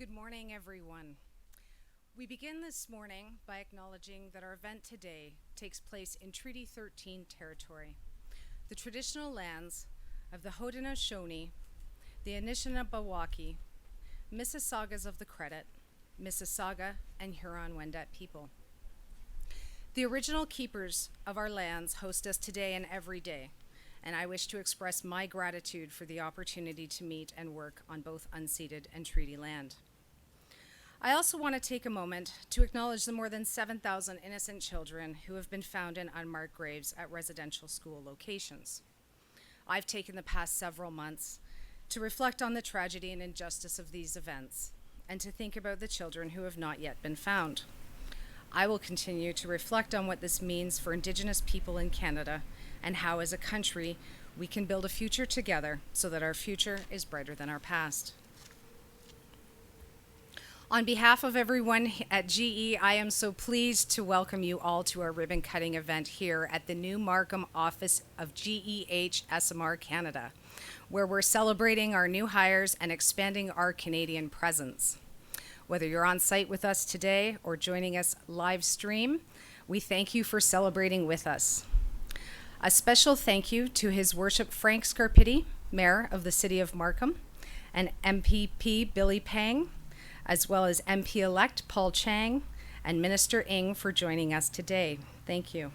Good morning, everyone. We begin this morning by acknowledging that our event today takes place in Treaty 13 territory, the traditional lands of the Haudenosaunee, the Anishinaabe, Mississaugas of the Credit, Mississauga, and Huron-Wendat people. The original keepers of our lands host us today and every day, and I wish to express my gratitude for the opportunity to meet and work on both unceded and treaty land. I also want to take a moment to acknowledge the more than 7,000 innocent children who have been found in unmarked graves at residential school locations. I've taken the past several months to reflect on the tragedy and injustice of these events and to think about the children who have not yet been found. I will continue to reflect on what this means for Indigenous people in Canada and how, as a country, we can build a future together so that our future is brighter than our past. On behalf of everyone at GE, I am so pleased to welcome you all to our ribbon cutting event here at the new Markham office of GEH SMR Canada, where we're celebrating our new hires and expanding our Canadian presence. Whether you're on site with us today or joining us live stream, we thank you for celebrating with us. A special thank you to His Worship Frank Scarpitti, Mayor of the City of Markham, and MPP Billy Pang, as well as MP-elect Paul Chang and Minister Ng for joining us today. Thank you.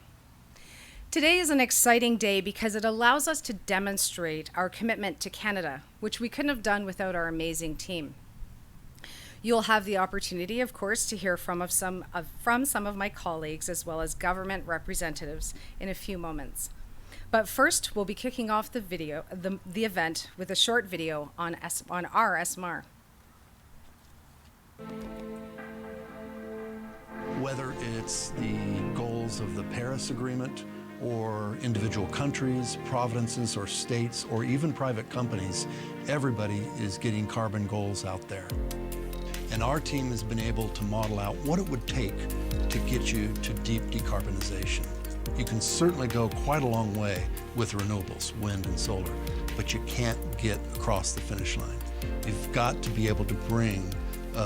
Today is an exciting day because it allows us to demonstrate our commitment to Canada, which we couldn't have done without our amazing team. You'll have the opportunity, of course, to hear from some of my colleagues as well as government representatives in a few moments. But first, we'll be kicking off the event with a short video on our SMR. Whether it's the goals of the Paris Agreement or individual countries, provinces, or states, or even private companies, everybody is getting carbon goals out there. And our team has been able to model out what it would take to get you to deep decarbonization. You can certainly go quite a long way with renewables, wind and solar, but you can't get across the finish line. You've got to be able to bring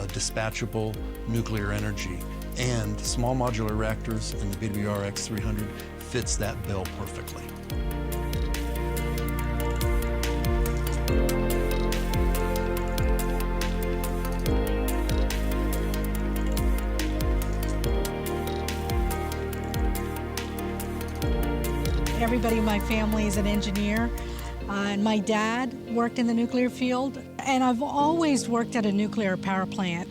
dispatchable nuclear energy, and small modular reactors and the BWRX 300 fits that bill perfectly. Everybody in my family is an engineer, and my dad worked in the nuclear field, and I've always worked at a nuclear power plant.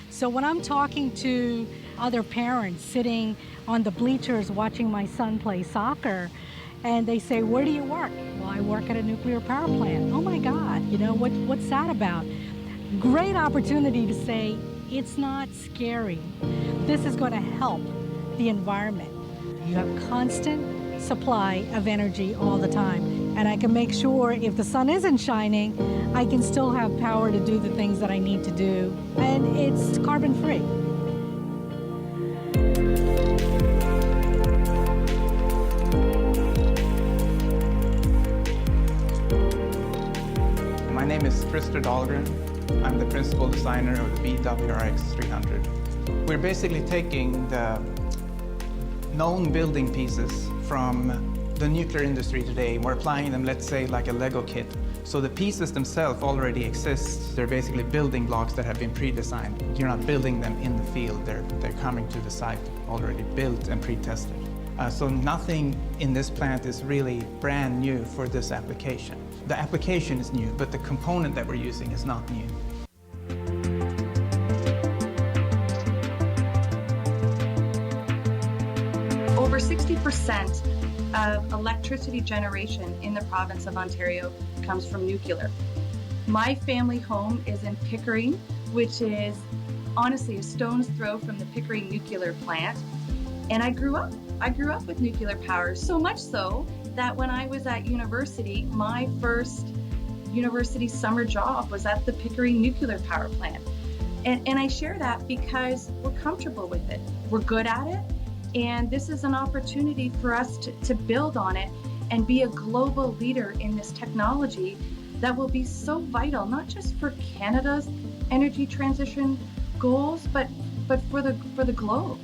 So when I'm talking to other parents sitting on the bleachers watching my son play soccer, and they say, "Where do you work?" "Well, I work at a nuclear power plant." "Oh my God, what's that about?" Great opportunity to say, it's not scary. This is going to help the environment. You have constant supply of energy all the time, and I can make sure if the sun isn't shining, I can still have power to do the things that I need to do, and it's carbon free. My name is Christer Dahlgren. I'm the principal designer of the BWRX 300. We're basically taking the known building pieces from the nuclear industry today. We're applying them, let's say, like a Lego kit. So the pieces themselves already exist. They're basically building blocks that have been pre-designed. You're not building them in the field. They're coming to the site already built and pre-tested. So nothing in this plant is really brand new for this application. The application is new, but the component that we're using is not new. Over 60% of electricity generation in the province of Ontario comes from nuclear. My family home is in Pickering, which is honestly a stone's throw from the Pickering nuclear plant. And I grew up with nuclear power, so much so that when I was at university, my first university summer job was at the Pickering nuclear power plant. And I share that because we're comfortable with it. We're good at it. And this is an opportunity for us to build on it and be a global leader in this technology that will be so vital, not just for Canada's energy transition goals, but for the globe.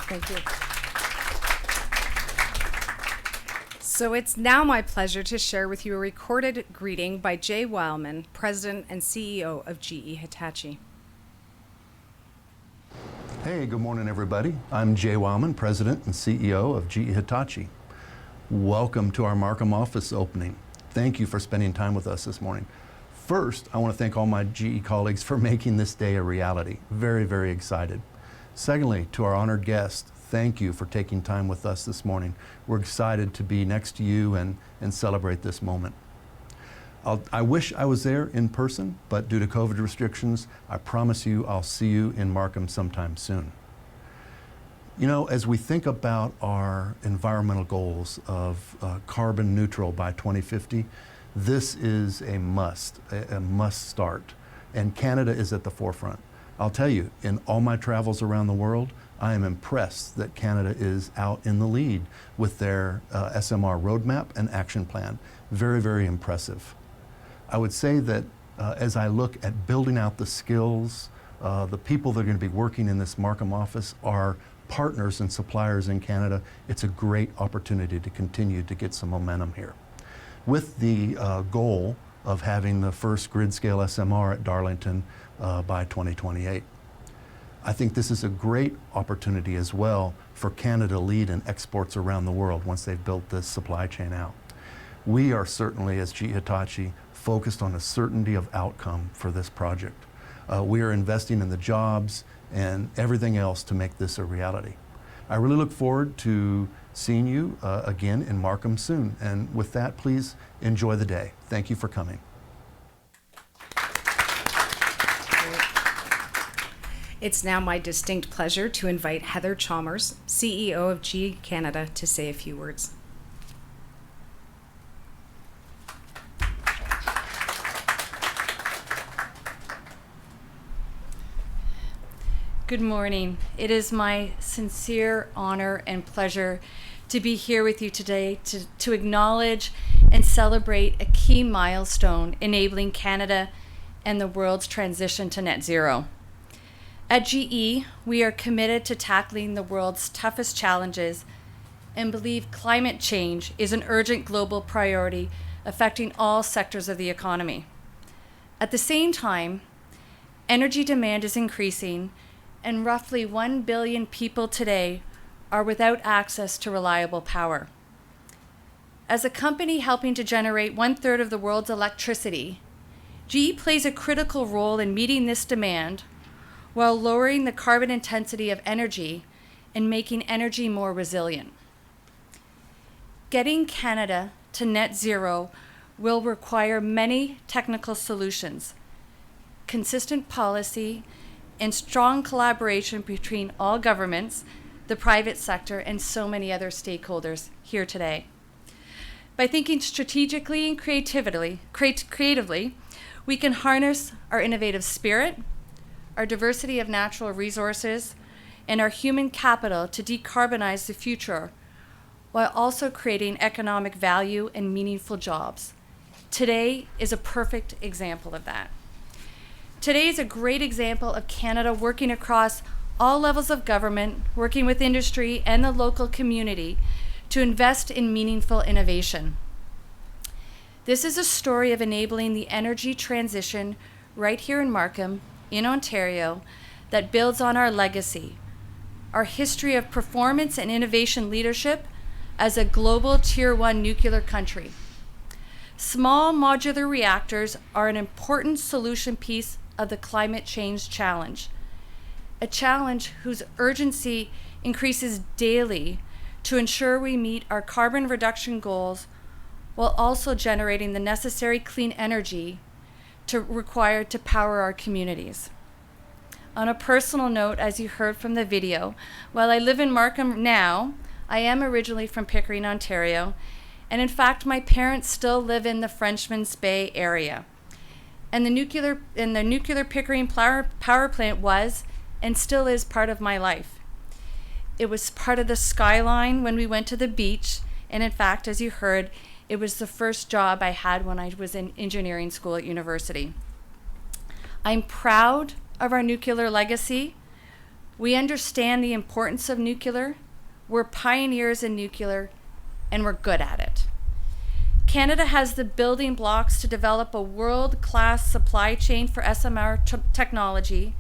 Thank you. So it's now my pleasure to share with you a recorded greeting by Jay Wildman, President and CEO of GE Hitachi. Hey, good morning, everybody. I'm Jay Wildman, President and CEO of GE Hitachi. Welcome to our Markham office opening. Thank you for spending time with us this morning. First, I want to thank all my GE colleagues for making this day a reality. Very, very excited. Secondly, to our honored guests, thank you for taking time with us this morning. We're excited to be next to you and celebrate this moment. I wish I was there in person, but due to COVID restrictions, I promise you I'll see you in Markham sometime soon. You know, as we think about our environmental goals of carbon neutral by 2050, this is a must start, and Canada is at the forefront. I'll tell you, in all my travels around the world, I am impressed that Canada is out in the lead with their SMR roadmap and action plan. Very, very impressive. I would say that as I look at building out the skills, the people that are going to be working in this Markham office are partners and suppliers in Canada. It's a great opportunity to continue to get some momentum here. With the goal of having the first grid-scale SMR at Darlington by 2028. I think this is a great opportunity as well for Canada to lead in exports around the world once they've built this supply chain out. We are certainly, as GE Hitachi, focused on a certainty of outcome for this project. We are investing in the jobs and everything else to make this a reality. I really look forward to seeing you again in Markham soon. And with that, please enjoy the day. Thank you for coming. It's now my distinct pleasure to invite Heather Chalmers, CEO of GE Canada, to say a few words. Good morning. It is my sincere honor and pleasure to be here with you today to acknowledge and celebrate a key milestone enabling Canada and the world's transition to net zero. At GE, we are committed to tackling the world's toughest challenges and believe climate change is an urgent global priority affecting all sectors of the economy. At the same time, energy demand is increasing and roughly 1 billion people today are without access to reliable power. As a company helping to generate 1/3 of the world's electricity, GE plays a critical role in meeting this demand while lowering the carbon intensity of energy and making energy more resilient. Getting Canada to net zero will require many technical solutions, consistent policy, and strong collaboration between all governments, the private sector, and so many other stakeholders here today. By thinking strategically and creatively, we can harness our innovative spirit, our diversity of natural resources, and our human capital to decarbonize the future, while also creating economic value and meaningful jobs. Today is a perfect example of that. Today is a great example of Canada working across all levels of government, working with industry and the local community to invest in meaningful innovation. This is a story of enabling the energy transition right here in Markham, in Ontario, that builds on our legacy, our history of performance and innovation leadership as a global Tier 1 nuclear country. Small modular reactors are an important solution piece of the climate change challenge, a challenge whose urgency increases daily to ensure we meet our carbon reduction goals while also generating the necessary clean energy required to power our communities. On a personal note, as you heard from the video, while I live in Markham now, I am originally from Pickering, Ontario, and in fact, my parents still live in the Frenchman's Bay area. And the nuclear Pickering power plant was and still is part of my life. It was part of the skyline when we went to the beach, and in fact, as you heard, it was the first job I had when I was in engineering school at university. I'm proud of our nuclear legacy. We understand the importance of nuclear. We're pioneers in nuclear, and we're good at it. Canada has the building blocks to develop a world-class supply chain for SMR technology.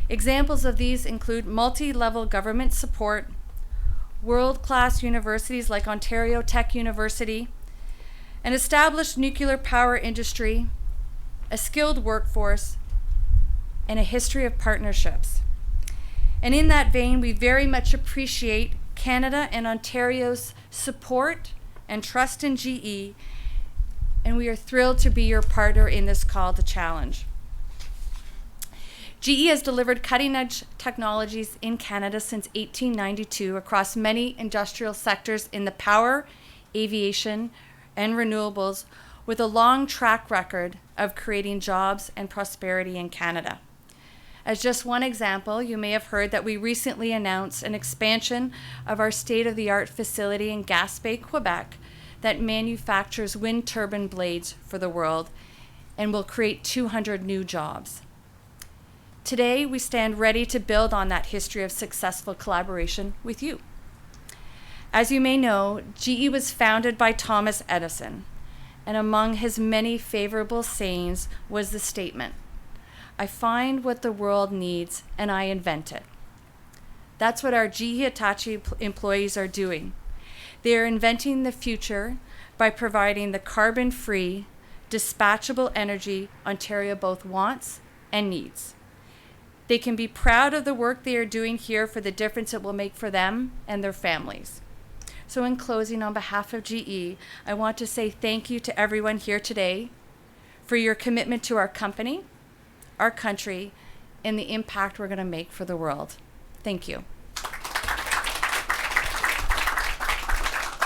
Examples of these include multi-level government support, world-class universities like Ontario Tech University, an established nuclear power industry, a skilled workforce, and a history of partnerships. And in that vein, we very much appreciate Canada and Ontario's support and trust in GE, and we are thrilled to be your partner in this call to challenge. GE has delivered cutting-edge technologies in Canada since 1892 across many industrial sectors in the power, aviation, and renewables, with a long track record of creating jobs and prosperity in Canada. As just one example, you may have heard that we recently announced an expansion of our state-of-the-art facility in Gaspé, Quebec, that manufactures wind turbine blades for the world and will create 200 new jobs. Today, we stand ready to build on that history of successful collaboration with you. As you may know, GE was founded by Thomas Edison, and among his many favorable sayings was the statement, "I find what the world needs and I invent it." That's what our GE Hitachi employees are doing. They are inventing the future by providing the carbon-free, dispatchable energy Ontario both wants and needs. They can be proud of the work they are doing here for the difference it will make for them and their families. So in closing, on behalf of GE, I want to say thank you to everyone here today for your commitment to our company, our country, and the impact we're going to make for the world. Thank you.